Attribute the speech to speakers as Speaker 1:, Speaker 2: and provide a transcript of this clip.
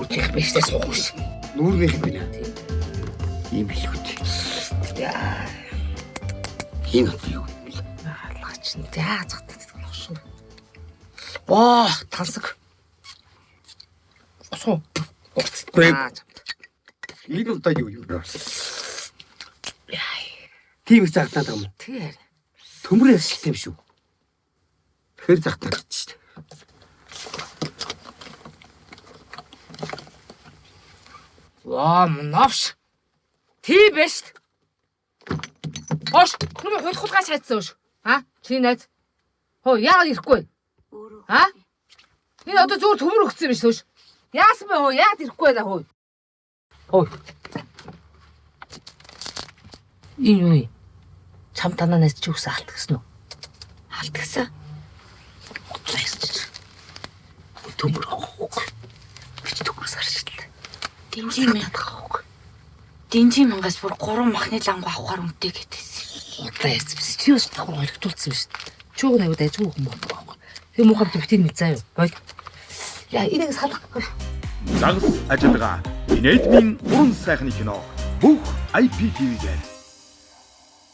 Speaker 1: Нүүргийнх биш дээ суугш.
Speaker 2: Нүүргийнх байна. Ийм хэлгүүт.
Speaker 1: Яа.
Speaker 2: Энэ юу?
Speaker 1: Алгач нь яазахтай болох. Оо, тансаг. Осоо.
Speaker 2: Энэ удаа юу юм бэ? Тийм их загтаад байгаа юм.
Speaker 1: Тэр.
Speaker 2: Төмөр ясалт юм шүү. Тэгэхээр загтаад гэж шүү дээ.
Speaker 1: Ваа, мновш. Тийм биш. Хош, нүм хулхулгаач хайцсан шүү. Чи найз. Хөө, яагаад ирэхгүй? Энэ одоо зүгээр төмөр өгсөн юм шүү. Яасан бэ хөө? Яагаад ирэхгүй байна хөө? Хөө. Энэ юу? Чам танаас чи үс алдагсан уу?
Speaker 3: Алдагсан.
Speaker 1: Төмөр авах. Бич төмөрс харшилтай.
Speaker 3: Динжи мангаас бүр 3 махны ланг авахаар үнэтэй гэдээсэн.
Speaker 1: Одоо ярьсан. Чи бас давхар ойлгоцсон шүү дээ. Чууг навд ажгүй хүмүүс байхгүй. Тэгээ муухай битэн мэд заяа. Бол. Яа, энийг салах.
Speaker 4: Загас ажиллагаа. Инэдмийн уран сайхны кино. Бүх IPTV-гээр